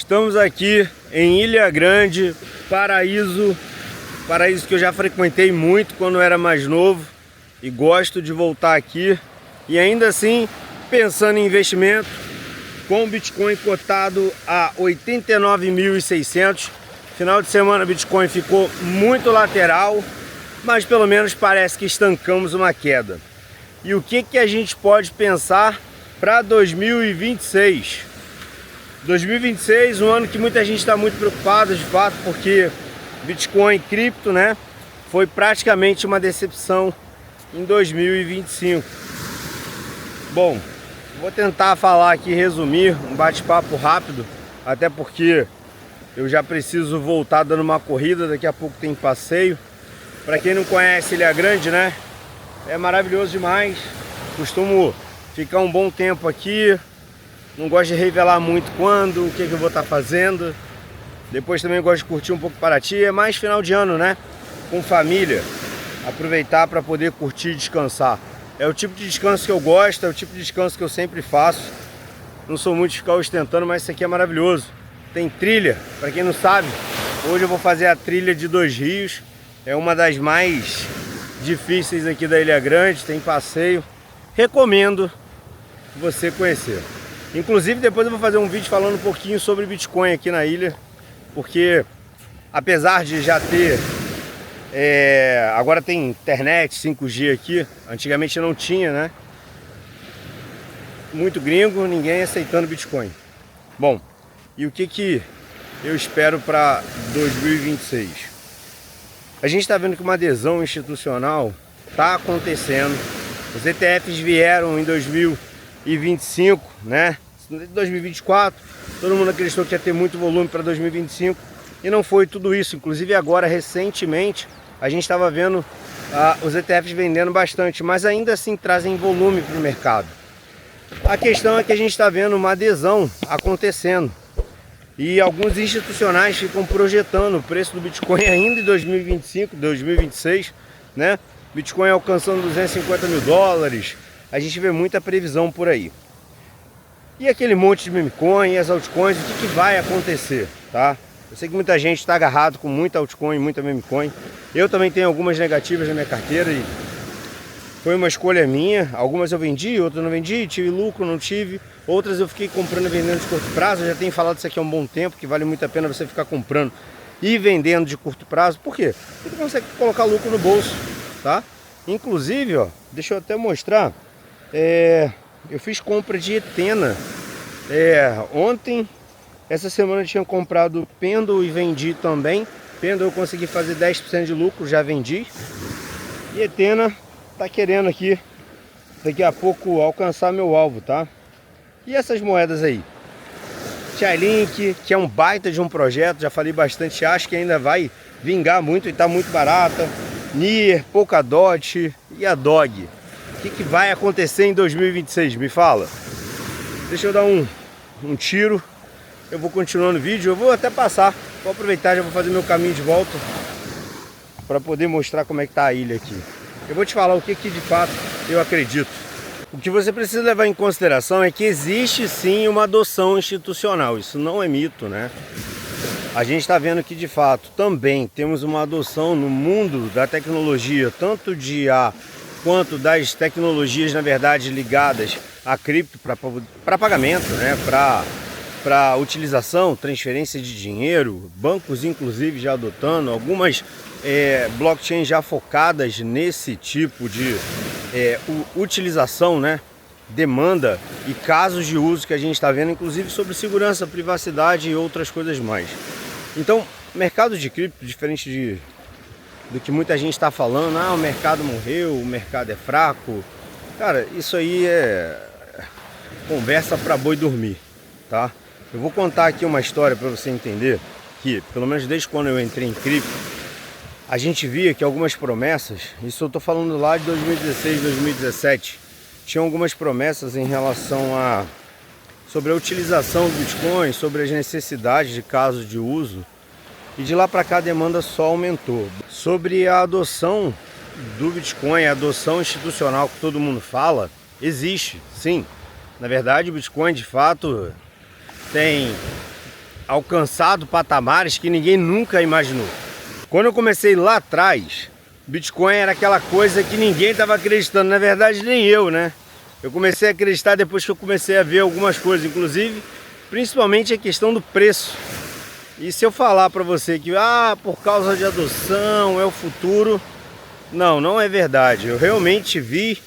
Estamos aqui em Ilha Grande, paraíso que eu já frequentei muito quando eu era mais novo e gosto de voltar aqui. E ainda assim, pensando em investimento, com o Bitcoin cotado a 89.600. Final de semana o Bitcoin ficou muito lateral, mas pelo menos parece que estancamos uma queda. E o que a gente pode pensar para 2026? 2026, um ano que muita gente está muito preocupada de fato, porque Bitcoin cripto, né, foi praticamente uma decepção em 2025. Bom, vou tentar falar aqui, resumir, um bate-papo rápido, até porque eu já preciso voltar dando uma corrida, daqui a pouco tem passeio. Para quem não conhece Ilha Grande, né, é maravilhoso demais, costumo ficar um bom tempo aqui. Não gosto de revelar muito quando, o que eu vou estar fazendo. Depois também gosto de curtir um pouco Paraty. É mais final de ano, né? Com família. Aproveitar para poder curtir e descansar. É o tipo de descanso que eu gosto, é o tipo de descanso que eu sempre faço. Não sou muito de ficar ostentando, mas isso aqui é maravilhoso. Tem trilha, para quem não sabe, hoje eu vou fazer a trilha de Dois Rios. É uma das mais difíceis aqui da Ilha Grande, tem passeio. Recomendo você conhecer. Inclusive depois eu vou fazer um vídeo falando um pouquinho sobre Bitcoin aqui na ilha, porque apesar de já ter, agora tem internet 5G aqui, antigamente não tinha, né? Muito gringo, ninguém aceitando Bitcoin. Bom, e o que eu espero para 2026? A gente está vendo que uma adesão institucional está acontecendo. Os ETFs vieram em 2025, né? 2024, todo mundo acreditou que ia ter muito volume para 2025 e não foi tudo isso. Inclusive agora, recentemente, a gente estava vendo os ETFs vendendo bastante, mas ainda assim trazem volume para o mercado. A questão é que a gente está vendo uma adesão acontecendo e alguns institucionais ficam projetando o preço do Bitcoin ainda em 2025, 2026, né? Bitcoin alcançando 250 mil dólares, a gente vê muita previsão por aí. E aquele monte de meme coin e as altcoins, o que vai acontecer, tá? Eu sei que muita gente está agarrado com muita altcoin, muita meme coin. Eu também tenho algumas negativas na minha carteira e foi uma escolha minha. Algumas eu vendi, outras não vendi, tive lucro, não tive. Outras eu fiquei comprando e vendendo de curto prazo. Eu já tenho falado isso aqui há um bom tempo, que vale muito a pena você ficar comprando e vendendo de curto prazo. Por quê? Porque você consegue colocar lucro no bolso, tá? Inclusive, ó, deixa eu até mostrar. Eu fiz compra de Ethena ontem. Essa semana eu tinha comprado Pendle e vendi também. Pendle eu consegui fazer 10% de lucro, já vendi. E Ethena tá querendo aqui daqui a pouco alcançar meu alvo, tá? E essas moedas aí? Chainlink, que é um baita de um projeto, já falei bastante, acho que ainda vai vingar muito e tá muito barata. Near, Polkadot e a Dog. O que vai acontecer em 2026? Me fala. Deixa eu dar um tiro. Eu vou continuando o vídeo. Eu vou até passar. Vou aproveitar, já vou fazer meu caminho de volta para poder mostrar como é que tá a ilha aqui. Eu vou te falar o que de fato eu acredito. O que você precisa levar em consideração é que existe sim uma adoção institucional. Isso não é mito, né? A gente está vendo que de fato também temos uma adoção no mundo da tecnologia, tanto de IA quanto das tecnologias, na verdade, ligadas a cripto para pagamento, né? Para utilização, transferência de dinheiro, bancos inclusive já adotando, algumas blockchains já focadas nesse tipo de utilização, né? Demanda e casos de uso que a gente está vendo, inclusive sobre segurança, privacidade e outras coisas mais. Então, mercado de cripto, diferente do que muita gente está falando, o mercado morreu, o mercado é fraco. Cara, isso aí é conversa para boi dormir, tá? Eu vou contar aqui uma história para você entender que, pelo menos desde quando eu entrei em cripto, a gente via que algumas promessas, isso eu tô falando lá de 2016, 2017, tinham algumas promessas em relação sobre a utilização do Bitcoin, sobre as necessidades de casos de uso. E de lá para cá a demanda só aumentou. Sobre a adoção do Bitcoin, a adoção institucional que todo mundo fala, existe, sim. Na verdade o Bitcoin de fato tem alcançado patamares que ninguém nunca imaginou. Quando eu comecei lá atrás, Bitcoin era aquela coisa que ninguém estava acreditando, na verdade nem eu, né? Eu comecei a acreditar depois que eu comecei a ver algumas coisas, inclusive, principalmente a questão do preço. E se eu falar para você que, por causa de adoção, é o futuro, não é verdade. Eu realmente vi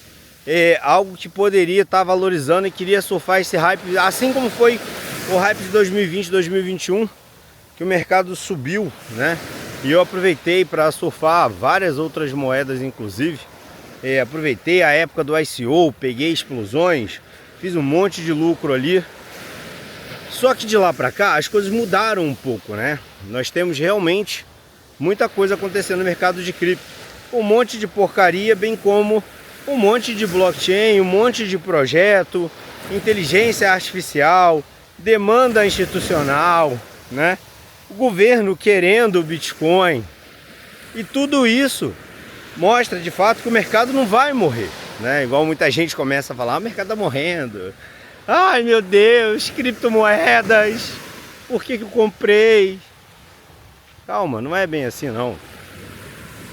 algo que poderia estar valorizando e queria surfar esse hype, assim como foi o hype de 2020, 2021, que o mercado subiu, né? E eu aproveitei para surfar várias outras moedas, inclusive. Aproveitei a época do ICO, peguei explosões, fiz um monte de lucro ali. Só que de lá para cá as coisas mudaram um pouco, né? Nós temos realmente muita coisa acontecendo no mercado de cripto. Um monte de porcaria, bem como um monte de blockchain, um monte de projeto, inteligência artificial, demanda institucional, né? O governo querendo o Bitcoin. E tudo isso mostra de fato que o mercado não vai morrer, né? Igual muita gente começa a falar, o mercado tá morrendo. Ai meu Deus, criptomoedas, por que eu comprei? Calma, não é bem assim não.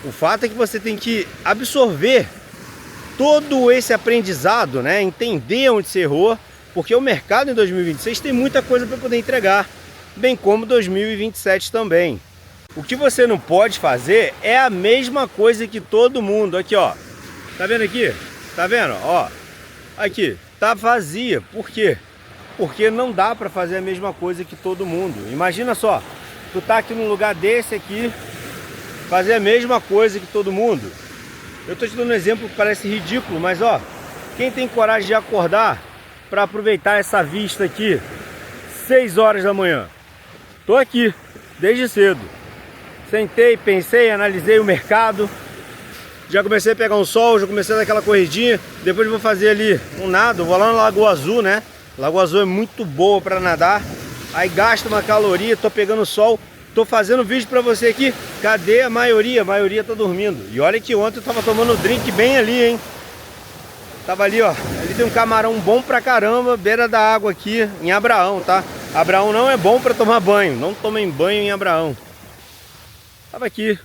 O fato é que você tem que absorver todo esse aprendizado, né? Entender onde você errou, porque o mercado em 2026 tem muita coisa para poder entregar, bem como 2027 também. O que você não pode fazer é a mesma coisa que todo mundo. Aqui, ó. Tá vendo aqui? Tá vendo? Ó. Aqui. Tá vazia. Por quê? Porque não dá para fazer a mesma coisa que todo mundo. Imagina só. Tu tá aqui num lugar desse aqui, fazer a mesma coisa que todo mundo. Eu tô te dando um exemplo que parece ridículo, mas ó, quem tem coragem de acordar para aproveitar essa vista aqui, 6 horas da manhã? Tô aqui, desde cedo. Sentei, pensei, analisei o mercado. Já comecei a pegar um sol, já comecei a dar aquela corridinha. Depois vou fazer ali um nado, vou lá na Lagoa Azul, né? Lagoa Azul é muito boa para nadar. Aí gasta uma caloria, tô pegando sol. Tô fazendo vídeo pra você aqui. Cadê a maioria? A maioria tá dormindo. E olha que ontem eu tava tomando drink bem ali, hein? Tava ali, ó. Ali tem um camarão bom pra caramba, beira da água aqui, em Abraão, tá? Abraão não é bom pra tomar banho. Não tomem banho em Abraão. Tava aqui.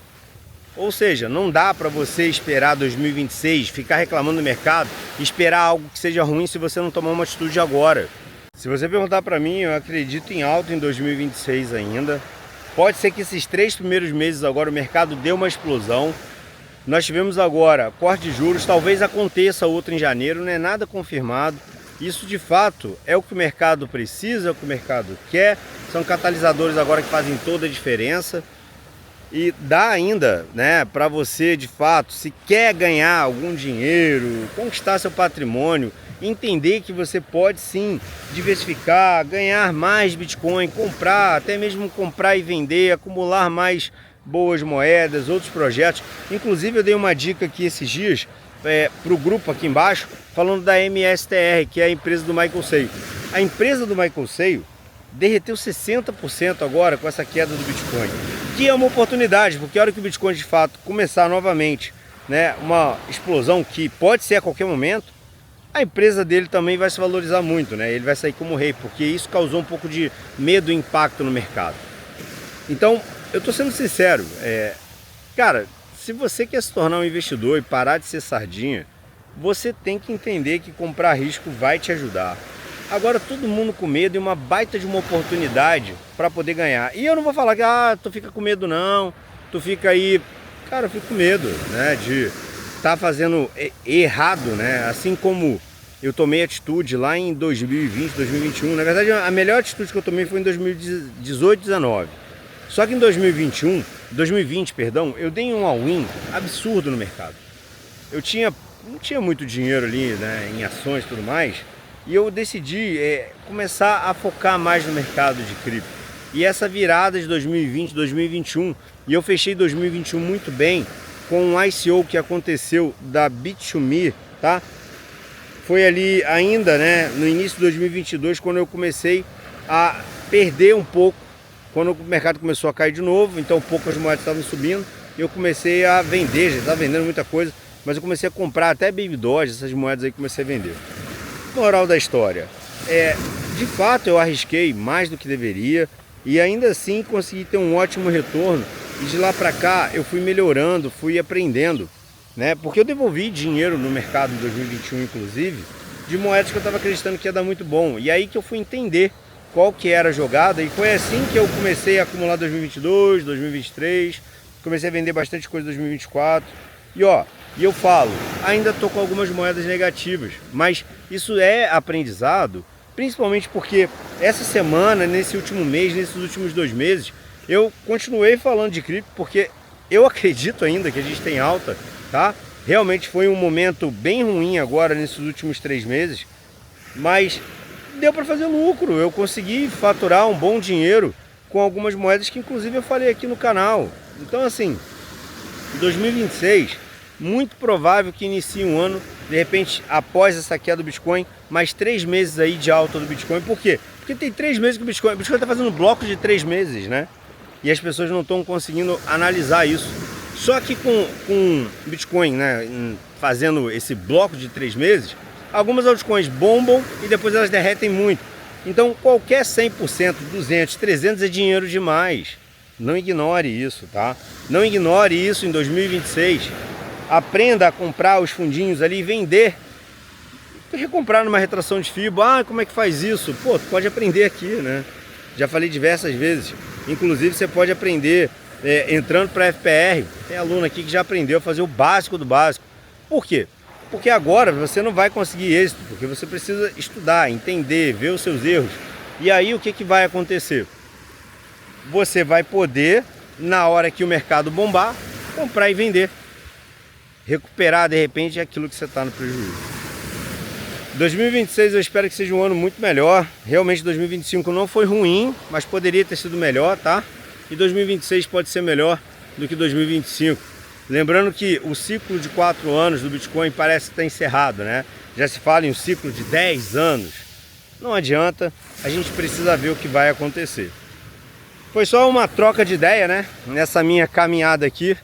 Ou seja, não dá pra você esperar 2026, ficar reclamando do mercado, esperar algo que seja ruim se você não tomar uma atitude agora. Se você perguntar pra mim, eu acredito em alta em 2026 ainda. Pode ser que esses 3 primeiros meses agora o mercado dê uma explosão. Nós tivemos agora corte de juros, talvez aconteça outro em janeiro, não é nada confirmado. Isso de fato é o que o mercado precisa, é o que o mercado quer. São catalisadores agora que fazem toda a diferença. E dá ainda, né, para você de fato, se quer ganhar algum dinheiro, conquistar seu patrimônio, entender que você pode sim diversificar, ganhar mais Bitcoin, comprar, até mesmo comprar e vender, acumular mais boas moedas, outros projetos. Inclusive eu dei uma dica aqui esses dias para o grupo aqui embaixo, falando da MSTR, que é a empresa do Michael Saylor. A empresa do Michael Saylor derreteu 60% agora com essa queda do Bitcoin, que é uma oportunidade, porque a hora que o Bitcoin de fato começar novamente, né, uma explosão que pode ser a qualquer momento, a empresa dele também vai se valorizar muito, né? Ele vai sair como rei, porque isso causou um pouco de medo e impacto no mercado. Então, eu tô sendo sincero, cara, se você quer se tornar um investidor e parar de ser sardinha, você tem que entender que comprar risco vai te ajudar. Agora todo mundo com medo e uma baita de uma oportunidade para poder ganhar. E eu não vou falar que tu fica com medo não, tu fica aí, cara, eu fico com medo, né, de estar fazendo errado, né? Assim como eu tomei atitude lá em 2020, 2021. Na verdade, a melhor atitude que eu tomei foi em 2018, 2019. Só que em 2020, perdão, eu dei um all-in absurdo no mercado. Eu não tinha muito dinheiro ali, né, em ações e tudo mais, e eu decidi começar a focar mais no mercado de cripto. E essa virada de 2020, 2021, e eu fechei 2021 muito bem com um ICO que aconteceu da Bit2Me, tá? Foi ali ainda, né, no início de 2022, quando eu comecei a perder um pouco, quando o mercado começou a cair de novo, então poucas moedas estavam subindo, eu comecei a vender, já estava vendendo muita coisa, mas eu comecei a comprar até Baby Doge, essas moedas aí comecei a vender. Moral da história, de fato eu arrisquei mais do que deveria, e ainda assim consegui ter um ótimo retorno. E de lá para cá eu fui melhorando, fui aprendendo, né? Porque eu devolvi dinheiro no mercado em 2021, inclusive, de moedas que eu estava acreditando que ia dar muito bom. E aí que eu fui entender qual que era a jogada, e foi assim que eu comecei a acumular 2022, 2023, comecei a vender bastante coisa em 2024. E ó, e eu falo, ainda tô com algumas moedas negativas, mas isso é aprendizado, principalmente porque essa semana, nesse último mês, nesses últimos 2 meses, eu continuei falando de cripto porque eu acredito ainda que a gente tem alta, tá? Realmente foi um momento bem ruim agora nesses últimos 3 meses, mas deu para fazer lucro. Eu consegui faturar um bom dinheiro com algumas moedas que inclusive eu falei aqui no canal. Então assim, 2026, muito provável que inicie um ano, de repente, após essa queda do Bitcoin, mais 3 meses aí de alta do Bitcoin. Por quê? Porque tem 3 meses que o Bitcoin está fazendo bloco de 3 meses, né? E as pessoas não estão conseguindo analisar isso. Só que com Bitcoin, né, fazendo esse bloco de 3 meses, algumas altcoins bombam e depois elas derretem muito. Então qualquer 100%, 200, 300 é dinheiro demais. Não ignore isso, tá? Não ignore isso em 2026. Aprenda a comprar os fundinhos ali e vender. Recomprar numa retração de FIBO. Ah, como é que faz isso? Pô, tu pode aprender aqui, né? Já falei diversas vezes. Inclusive você pode aprender entrando para FPR. Tem aluno aqui que já aprendeu a fazer o básico do básico. Por quê? Porque agora você não vai conseguir êxito, porque você precisa estudar, entender, ver os seus erros. E aí o que que vai acontecer? Você vai poder, na hora que o mercado bombar, comprar e vender. Recuperar de repente aquilo que você está no prejuízo. 2026 eu espero que seja um ano muito melhor. Realmente 2025 não foi ruim, mas poderia ter sido melhor, tá? E 2026 pode ser melhor do que 2025. Lembrando que o ciclo de 4 anos do Bitcoin parece estar encerrado, né? Já se fala em um ciclo de 10 anos. Não adianta, a gente precisa ver o que vai acontecer. Foi só uma troca de ideia, né? Nessa minha caminhada aqui.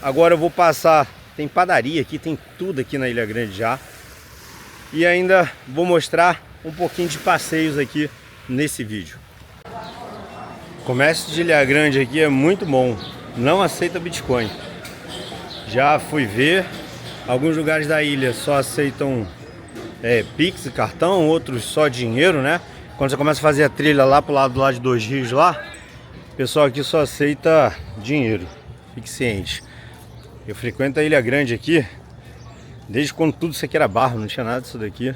Agora eu vou passar, tem padaria aqui, tem tudo aqui na Ilha Grande já. E ainda vou mostrar um pouquinho de passeios aqui nesse vídeo. O comércio de Ilha Grande aqui é muito bom, não aceita Bitcoin. Já fui ver, alguns lugares da ilha só aceitam Pix e cartão, outros só dinheiro, né? Quando você começa a fazer a trilha lá pro lado de Dois Rios lá, o pessoal aqui só aceita dinheiro, fique ciente. Eu frequento a Ilha Grande aqui desde quando tudo isso aqui era barro, não tinha nada disso daqui.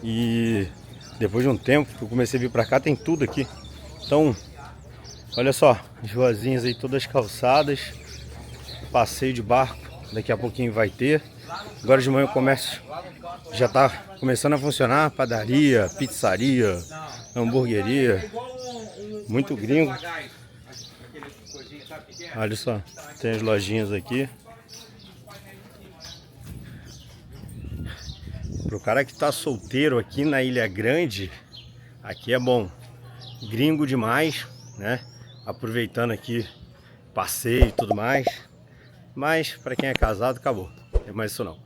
E depois de um tempo que eu comecei a vir pra cá, tem tudo aqui. Então, olha só, as ruazinhas aí todas calçadas. Passeio de barco, daqui a pouquinho vai ter. Agora de manhã o comércio já está começando a funcionar. Padaria, pizzaria, hamburgueria. Muito gringo. Olha só, tem as lojinhas aqui. Pro cara que tá solteiro aqui na Ilha Grande, aqui é bom. Gringo demais, né? Aproveitando aqui passeio e tudo mais. Mas para quem é casado, acabou. Não tem mais isso não.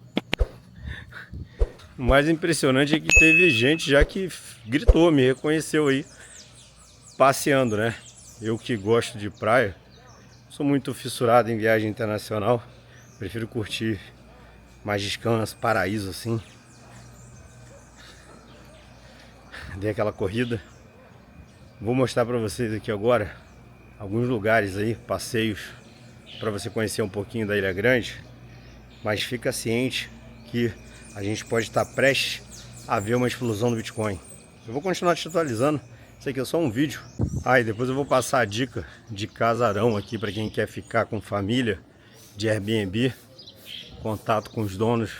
O mais impressionante é que teve gente já que gritou, me reconheceu aí, passeando, né? Eu que gosto de praia, sou muito fissurado em viagem internacional. Prefiro curtir mais descanso, paraíso assim. Dei aquela corrida. Vou mostrar para vocês aqui agora alguns lugares aí, passeios, para você conhecer um pouquinho da Ilha Grande, mas fica ciente que a gente pode estar prestes a ver uma explosão do Bitcoin. Eu vou continuar te atualizando, isso aqui é só um vídeo. E depois eu vou passar a dica de casarão aqui para quem quer ficar com família, de Airbnb, contato com os donos,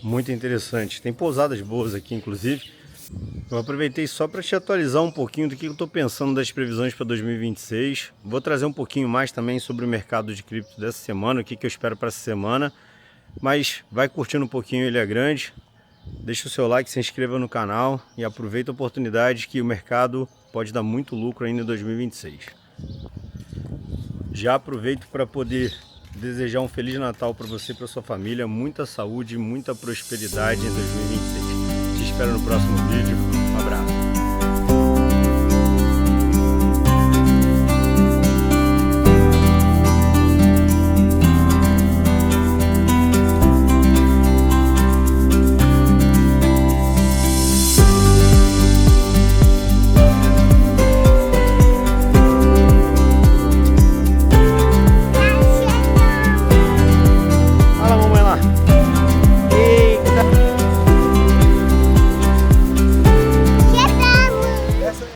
muito interessante. Tem pousadas boas aqui inclusive. Eu aproveitei só para te atualizar um pouquinho do que eu estou pensando das previsões para 2026. Vou trazer um pouquinho mais também sobre o mercado de cripto dessa semana, o que eu espero para essa semana. Mas vai curtindo um pouquinho Ilha Grande, deixa o seu like, se inscreva no canal e aproveita a oportunidade que o mercado pode dar muito lucro ainda em 2026. Já aproveito para poder desejar um Feliz Natal para você e para sua família, muita saúde e muita prosperidade em 2026. Te espero no próximo vídeo. Um abraço.